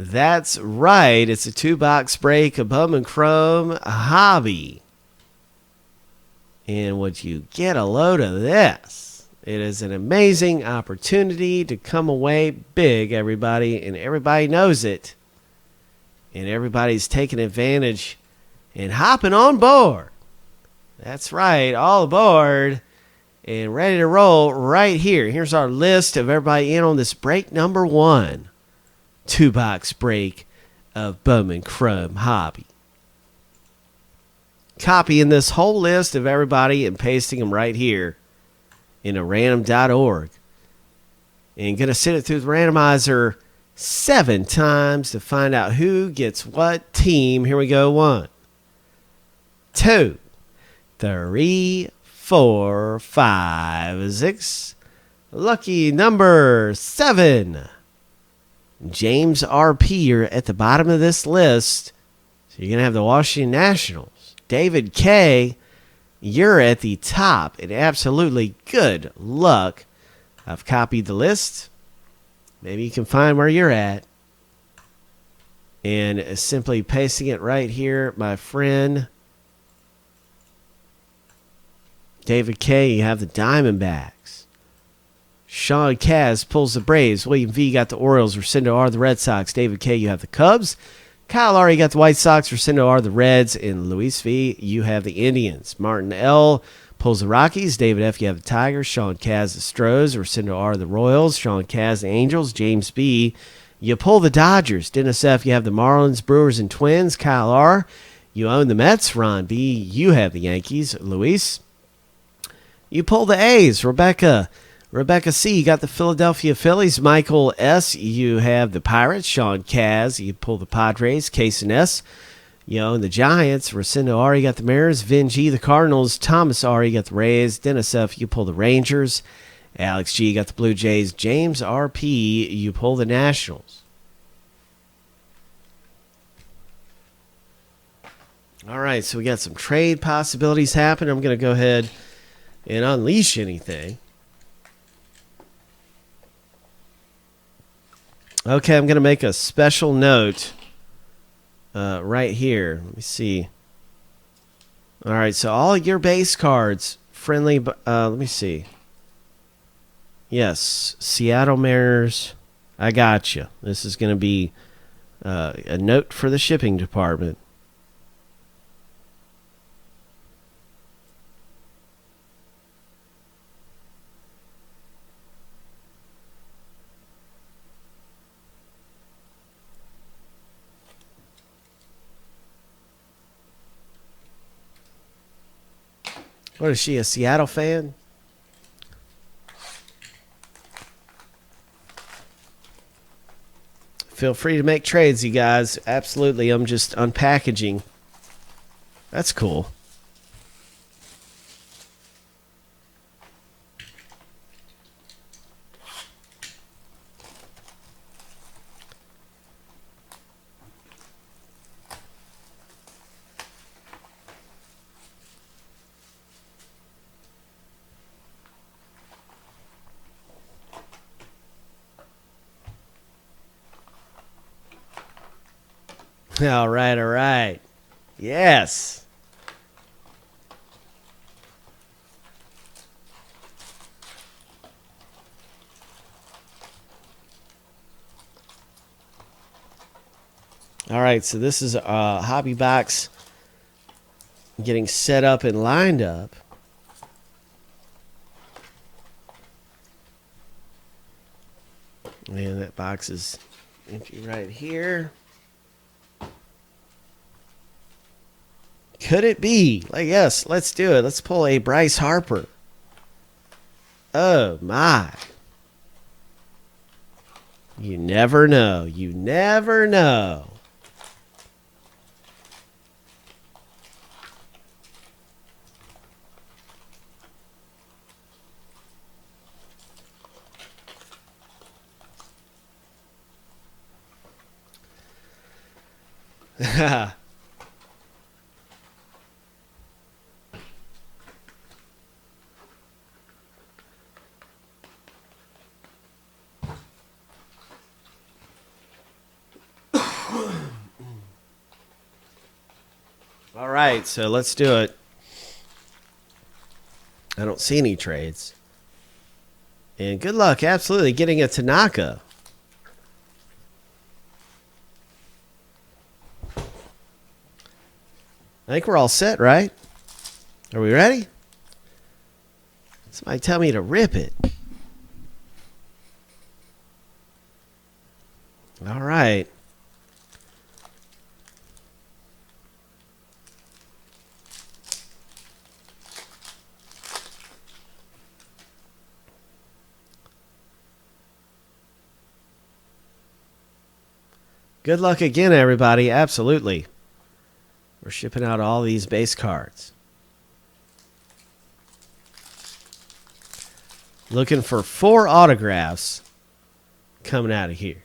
That's right. It's a 2-box break of Bowman Chrome Hobby. And would you get a load of this? It is an amazing opportunity to come away big, everybody. And everybody knows it. And everybody's taking advantage and hopping on board. That's right. All aboard. And ready to roll right here. Here's our list of everybody in on this break number 1. 2-box break of Bowman Chrome Hobby. Copying this whole list of everybody and pasting them right here into random.org. And going to send it through the randomizer 7 times to find out who gets what team. Here we go. 1, 2, 3, 4, 5, 6. Lucky number 7. James R.P. You're at the bottom of this list. So you're going to have the Washington Nationals. David K. You're at the top. And absolutely good luck. I've copied the list. Maybe you can find where you're at. And simply pasting it right here, my friend. David K. You have the Diamondbacks. Sean Kaz pulls the Braves. William V. got the Orioles. Rosendo R. the Red Sox. David K. You have the Cubs. Kyle R. You got the White Sox. Rosendo R. the Reds. And Luis V. You have the Indians. Martin L. pulls the Rockies. David F. You have the Tigers. Sean Kaz the Stros. Rosendo R. the Royals. Sean Kaz the Angels. James B. You pull the Dodgers. Dennis F. You have the Marlins, Brewers, and Twins. Kyle R. You own the Mets. Ron B. You have the Yankees. Luis. You pull the A's. Rebecca C., you got the Philadelphia Phillies. Michael S., you have the Pirates. Sean Kaz, you pull the Padres. Case and S., you own the Giants. Rosendo R., you got the Mariners. Vin G., the Cardinals. Thomas R., you got the Rays. Dennis F., you pull the Rangers. Alex G., you got the Blue Jays. James R.P., you pull the Nationals. All right, so we got some trade possibilities happening. I'm going to go ahead and unleash anything. Okay, I'm going to make a special note right here. Let me see. All right, so all your base cards, friendly, let me see. Yes, Seattle Mariners, I got you. This is going to be a note for the shipping department. What is she, a Seattle fan? Feel free to make trades, you guys. Absolutely. I'm just unpackaging. That's cool. All right, all right. Yes. All right, so this is a hobby box getting set up and lined up. And that box is empty right here. Could it be? Like, yes, let's do it. Let's pull a Bryce Harper. Oh, my. You never know. You never know. All right, so let's do it. I don't see any trades. And good luck, absolutely, getting a Tanaka. I think we're all set, right? Are we ready? Somebody tell me to rip it. All right. Good luck again, everybody. Absolutely. We're shipping out all these base cards. Looking for 4 autographs coming out of here.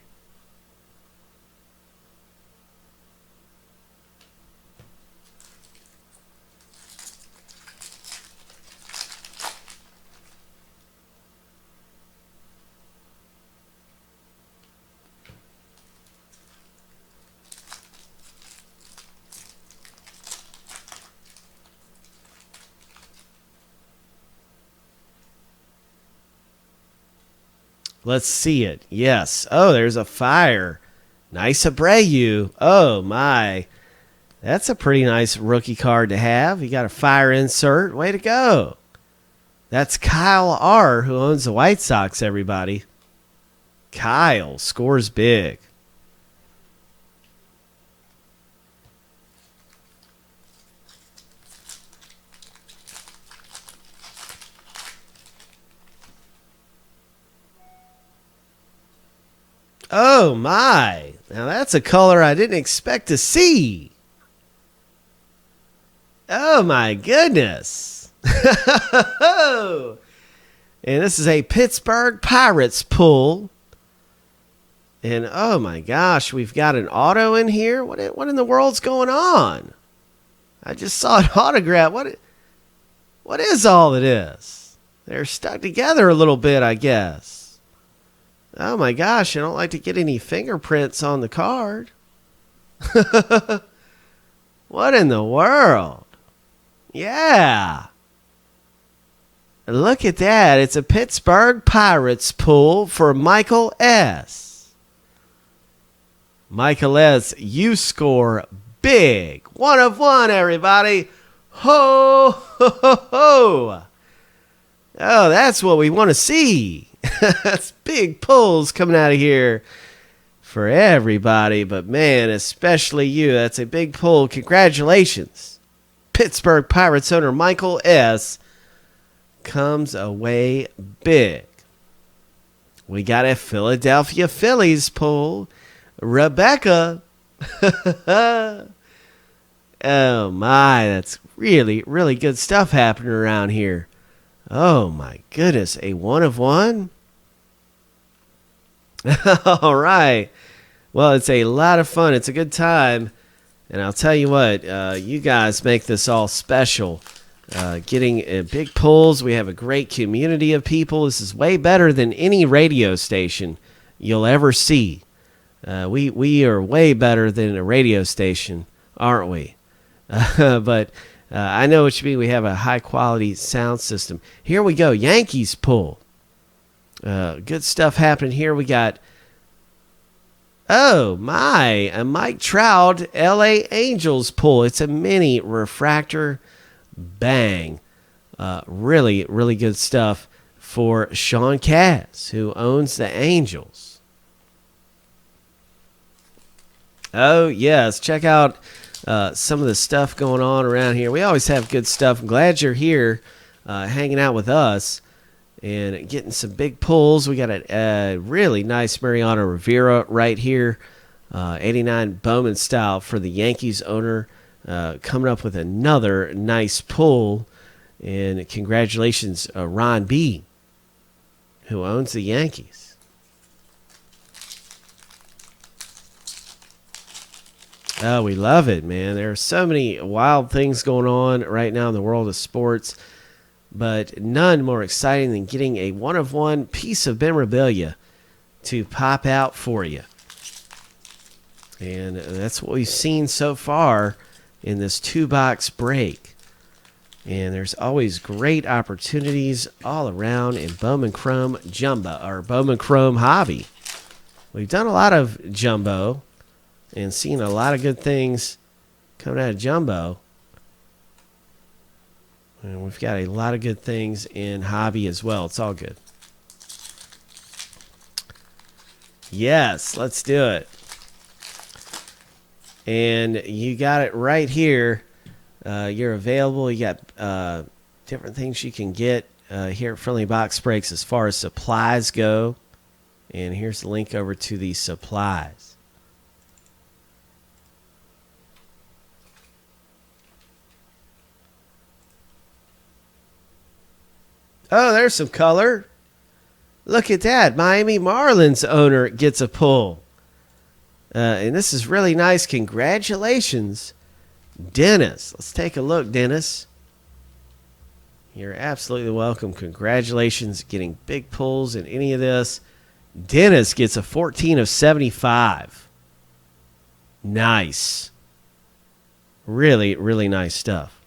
Let's see it. Yes. Oh, there's a fire. Nice Abreu. Oh, my. That's a pretty nice rookie card to have. You got a fire insert. Way to go. That's Kyle R., who owns the White Sox, everybody. Kyle scores big. Oh, my. Now, that's a color I didn't expect to see. Oh, my goodness. And this is a Pittsburgh Pirates pull. And, oh, my gosh, we've got an auto in here. What in the world's going on? I just saw an autograph. What is all of this? They're stuck together a little bit, I guess. Oh my gosh, I don't like to get any fingerprints on the card. What in the world? Yeah. Look at that. It's a Pittsburgh Pirates pull for Michael S. Michael S., you score big. 1 of 1, everybody. Ho, ho, ho, ho. Oh, that's what we want to see. That's big pulls coming out of here for everybody, but man, especially you. That's a big pull. Congratulations. Pittsburgh Pirates owner Michael S. comes away big. We got a Philadelphia Phillies pull. Rebecca. Oh my, that's really, really good stuff happening around here. Oh my goodness, a 1 of 1? All right. Well, it's a lot of fun. It's a good time. And I'll tell you what, you guys make this all special. Getting big pulls. We have a great community of people. This is way better than any radio station you'll ever see. We are way better than a radio station, aren't we? But I know what you mean. We have a high-quality sound system. Here we go. Yankees pull. Good stuff happening here. We got, oh, my, a Mike Trout L.A. Angels pull. It's a mini refractor. Bang. Really, really good stuff for Sean Cass, who owns the Angels. Oh, yes. Check out some of the stuff going on around here. We always have good stuff. I'm glad you're here hanging out with us and getting some big pulls. We got a really nice Mariano Rivera right here, 89 Bowman style for the Yankees owner, coming up with another nice pull. And congratulations, Ron B., who owns the Yankees. Oh, we love it, man. There are so many wild things going on right now in the world of sports, but none more exciting than getting a 1 of 1 piece of memorabilia to pop out for you. And that's what we've seen so far in this 2-box break. And there's always great opportunities all around in Bowman Chrome Jumbo, or Bowman Chrome Hobby. We've done a lot of Jumbo and seen a lot of good things coming out of Jumbo. And we've got a lot of good things in Hobby as well. It's all good. Yes, let's do it. And you got it right here. You're available. You got different things you can get here at Friendly Box Breaks as far as supplies go. And here's the link over to the supplies. Oh, there's some color. Look at that. Miami Marlins owner gets a pull. And this is really nice. Congratulations, Dennis. Let's take a look, Dennis. You're absolutely welcome. Congratulations getting big pulls in any of this. Dennis gets a 14 of 75. Nice. Really, really nice stuff.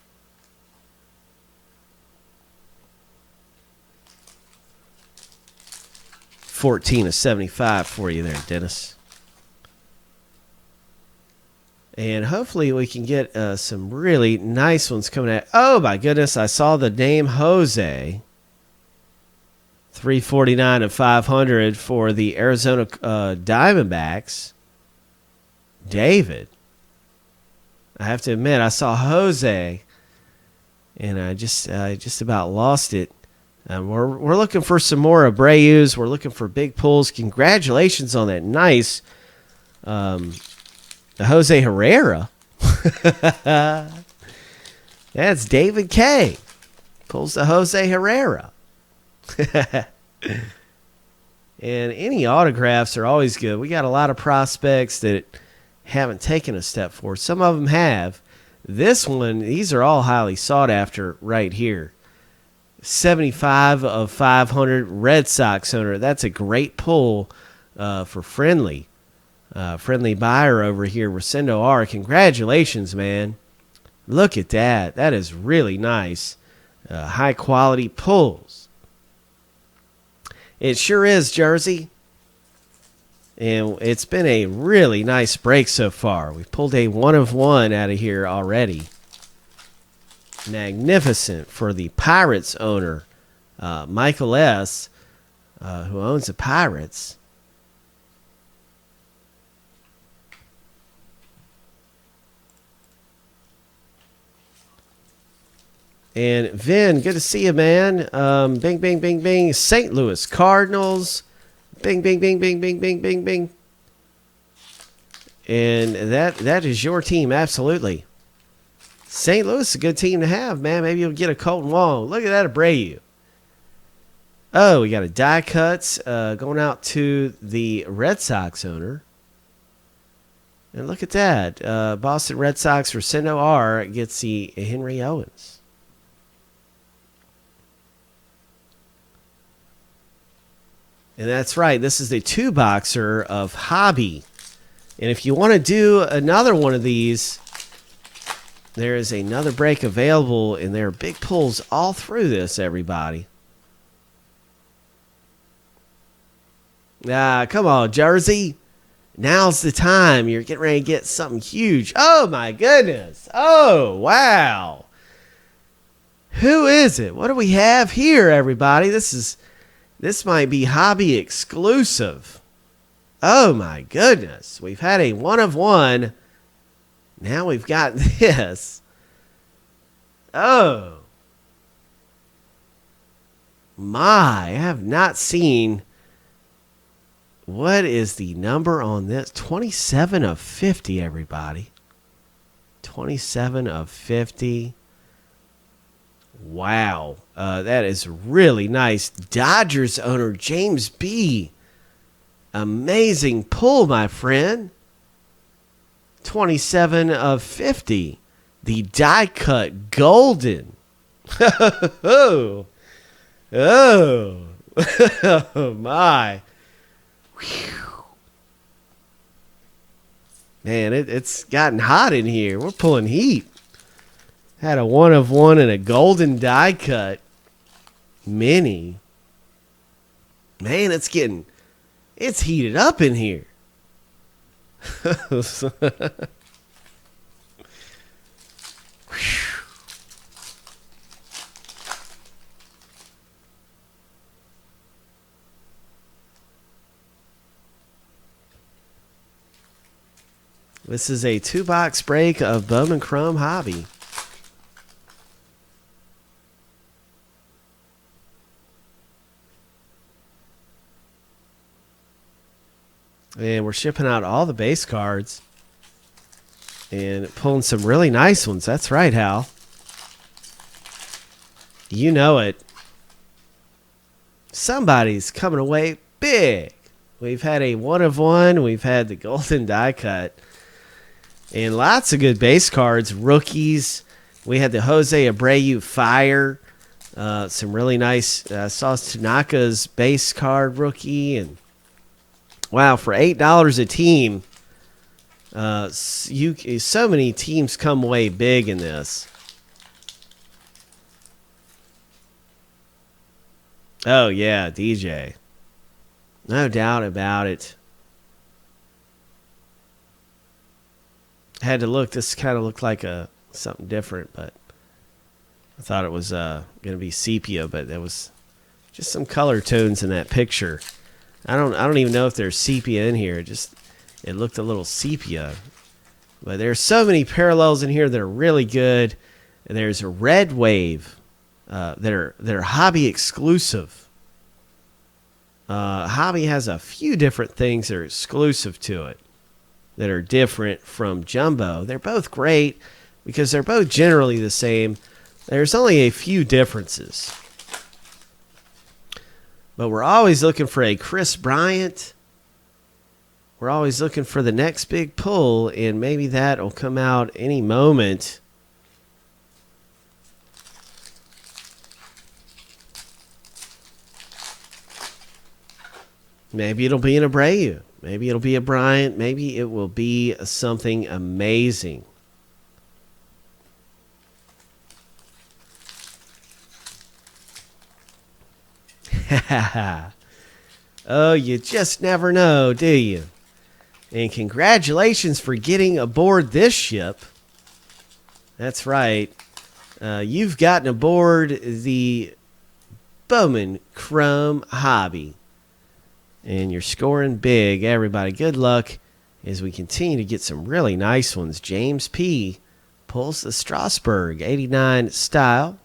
$14 of 75 for you there, Dennis. And hopefully we can get some really nice ones coming out. Oh, my goodness. I saw the name Jose. 349 of 500 for the Arizona Diamondbacks. David. I have to admit, I saw Jose, and I just about lost it. We're looking for some more Abreu's. We're looking for big pulls. Congratulations on that nice Jose Herrera. That's David K. Pulls the Jose Herrera. And any autographs are always good. We got a lot of prospects that haven't taken a step forward. Some of them have. This one, these are all highly sought after right here. 75 of 500 Red Sox owner. That's a great pull for Friendly. Friendly buyer over here, Rosendo R. Congratulations, man. Look at that. That is really nice. High quality pulls. It sure is, Jersey. And it's been a really nice break so far. We've pulled a 1 of 1 out of here already. Magnificent for the Pirates owner, Michael S., who owns the Pirates. And Vin, good to see you, man. Bing, bing, bing, bing. St. Louis Cardinals. Bing, bing, bing, bing, bing, bing, bing, bing. And that is your team, absolutely. St. Louis is a good team to have, man. Maybe you'll get a Colton Wong. Look at that Abreu. Oh, we got a die cuts going out to the Red Sox owner. And look at that. Boston Red Sox Rosendo R gets the Henry Owens. And that's right. This is the 2-boxer of Hobby. And if you want to do another one of these, there is another break available, and there are big pulls all through this, everybody. Come on, Jersey. Now's the time. You're getting ready to get something huge. Oh, my goodness. Oh, wow. Who is it? What do we have here, everybody? This might be Hobby exclusive. Oh, my goodness. We've had a 1 of 1. Now we've got this. Oh. My, I have not seen. What is the number on this? 27 of 50, everybody. 27 of 50. Wow. That is really nice. Dodgers owner James B. Amazing pull, my friend. 27 of 50. The die cut golden. Oh. Oh. Oh, my. Whew. Man, it's gotten hot in here. We're pulling heat. Had a 1 of 1 and a golden die cut mini. Man, it's heated up in here. This is a 2-box break of Bowman Chrome Hobby. And we're shipping out all the base cards. And pulling some really nice ones. That's right, Hal. You know it. Somebody's coming away big. We've had a 1 of 1. We've had the golden die cut. And lots of good base cards. Rookies. We had the Jose Abreu Fire. Some really nice Sauce Tanaka's base card rookie. And wow, for $8 a team. So many teams come away big in this. Oh yeah, DJ. No doubt about it. Had to look. This kind of looked like something different, but I thought it was going to be sepia, but there was just some color tones in that picture. I don't even know if there's sepia in here. It looked a little sepia. But there's so many parallels in here that are really good. And there's a Red Wave that are hobby exclusive. Hobby has a few different things that are exclusive to it that are different from Jumbo. They're both great because they're both generally the same. There's only a few differences. But we're always looking for a Chris Bryant. We're always looking for the next big pull, and maybe that will come out any moment. Maybe it'll be an Abreu. Maybe it'll be a Bryant. Maybe it will be something amazing. Oh, you just never know, do you? And congratulations for getting aboard this ship. That's right. You've gotten aboard the Bowman Chrome Hobby. And you're scoring big, everybody. Good luck as we continue to get some really nice ones. James P. pulls the Strasburg 89 style.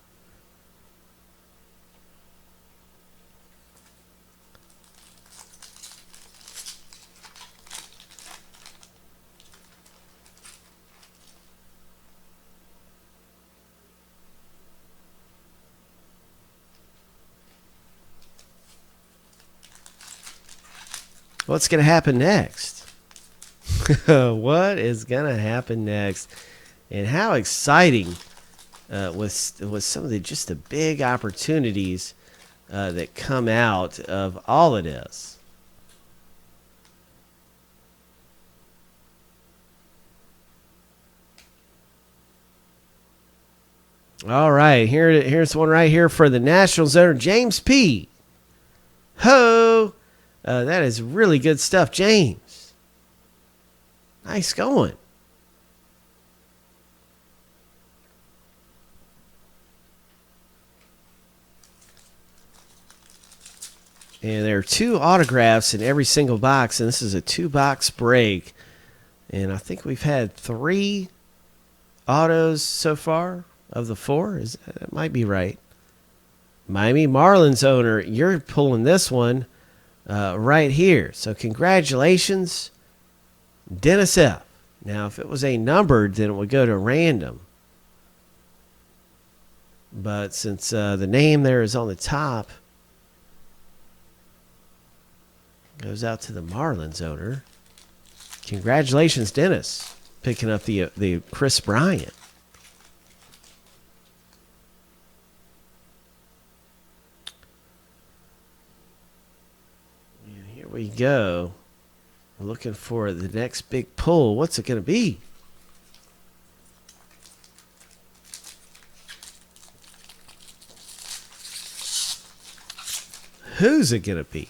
What's going to happen next? What is going to happen next? And how exciting with some of the big opportunities that come out of all of this. All right, here's one right here for the Nationals owner, James P. Ho! That is really good stuff, James. Nice going. And there are 2 autographs in every single box, and this is a 2-box break. And I think we've had 3 autos so far of the 4. That might be right. Miami Marlins owner, you're pulling this one. Right here. So congratulations, Dennis F. Now, if it was a numbered, then it would go to random. But since the name there is on the top, goes out to the Marlins owner. Congratulations, Dennis, picking up the Chris Bryant. We go. We're looking for the next big pull. What's it going to be? Who's it going to be?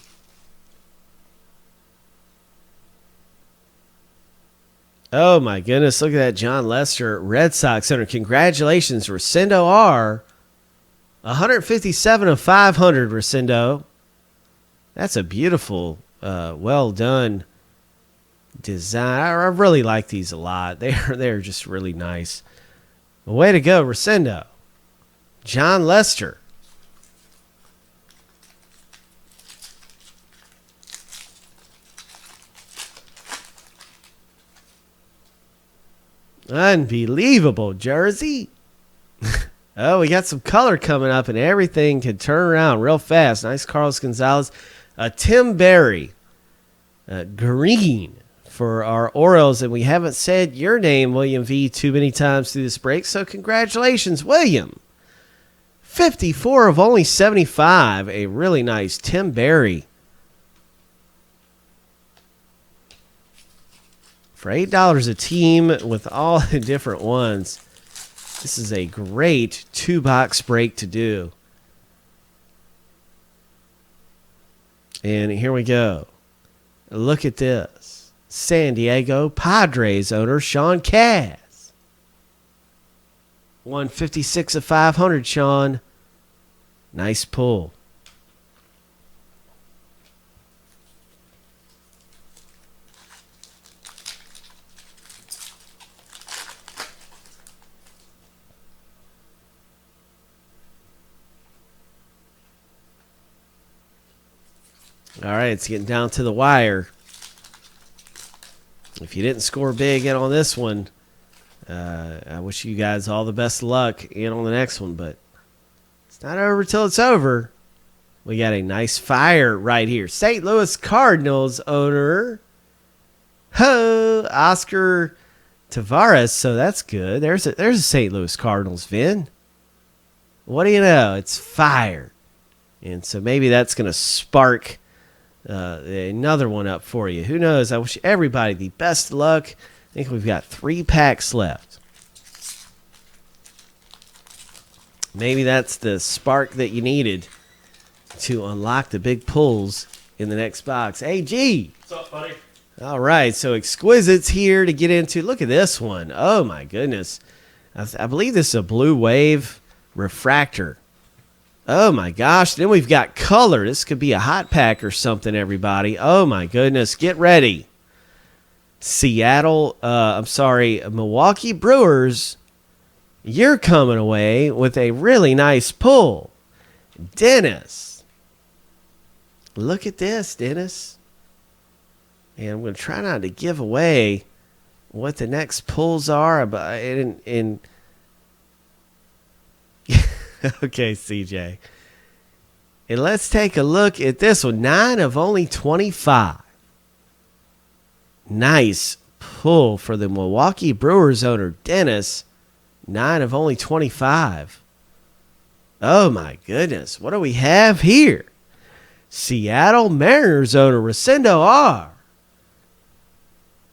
Oh, my goodness. Look at that John Lester, Red Sox owner. Congratulations, Rosendo R. 157 of 500, Rosendo. That's a beautiful, well done design. I really like these a lot. They're just really nice. Way to go, Rosendo. John Lester. Unbelievable jersey. Oh, we got some color coming up, and everything can turn around real fast. Nice Carlos Gonzalez. Tim Berry. Green for our Orioles. And we haven't said your name, William V., too many times through this break. So congratulations, William. 54 of only 75. A really nice Tim Berry. For $8 a team with all the different ones. This is a great 2-box break to do. And here we go. Look at this. San Diego Padres owner Sean Kaz. 156 of 500, Sean. Nice pull. All right, it's getting down to the wire. If you didn't score big in on this one, I wish you guys all the best of luck in on the next one, but it's not over till it's over. We got a nice fire right here. St. Louis Cardinals owner, Oscar Tavares, so that's good. There's a St. Louis Cardinals, Vin. What do you know? It's fire. And so maybe that's going to spark another one up for you. Who knows? I wish everybody the best of luck. I think we've got 3 packs left. Maybe that's the spark that you needed to unlock the big pulls in the next box. Hey, G. What's up, buddy? All right, so Exquisite's here to get into. Look at this one. Oh, my goodness. I believe this is a Blue Wave refractor. Oh, my gosh. Then we've got color. This could be a hot pack or something, everybody. Oh, my goodness. Get ready. Milwaukee Brewers, you're coming away with a really nice pull. Dennis. Look at this, Dennis. And I'm going to try not to give away what the next pulls are. But okay, CJ. And let's take a look at this one. 9 of only 25. Nice pull for the Milwaukee Brewers owner, Dennis. 9 of only 25. Oh, my goodness. What do we have here? Seattle Mariners owner, Rosendo R.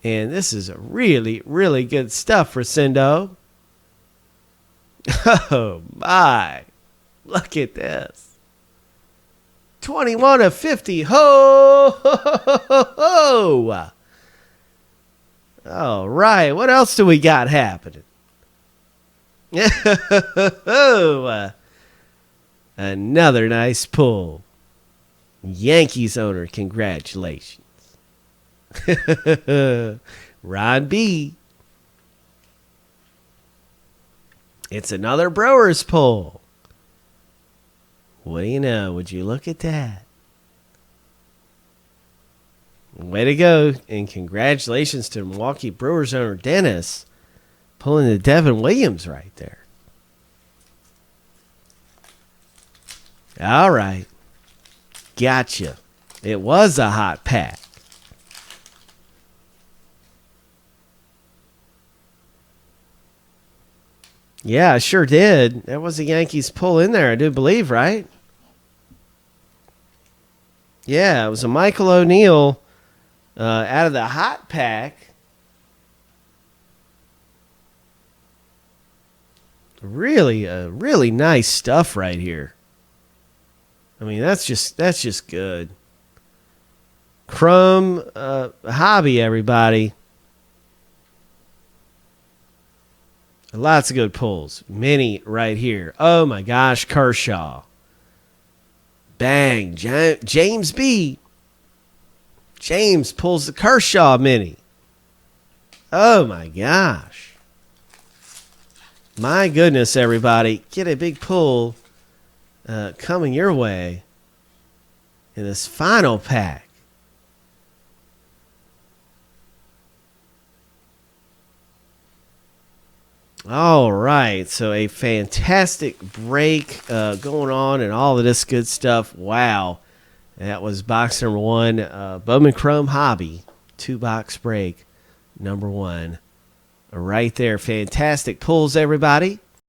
And this is a really, really good stuff, Rosendo. Oh, my. Look at this. 21 of 50. Ho, ho, ho, ho, ho. All right. What else do we got happening? Another nice pull. Yankees owner, congratulations. Ron B. It's another Brewers pull. What do you know? Would you look at that? Way to go, and congratulations to Milwaukee Brewers owner Dennis pulling the Devin Williams right there. All right. Gotcha. It was a hot pack. Yeah, I sure did. There was a Yankees pull in there, I do believe, right? Yeah, it was a Michael O'Neill Out of the hot pack, really nice stuff right here. I mean, that's just good. Crumb Hobby, everybody. Lots of good pulls. Mini right here. Oh my gosh, Kershaw. Bang. James B. James pulls the Kershaw mini. Oh my gosh. My goodness, everybody. Get a big pull coming your way in this final pack. All right, so a fantastic break going on and all of this good stuff. Wow, that was box number one, Bowman Chrome Hobby, 2-box break, number one. Right there, fantastic pulls, everybody.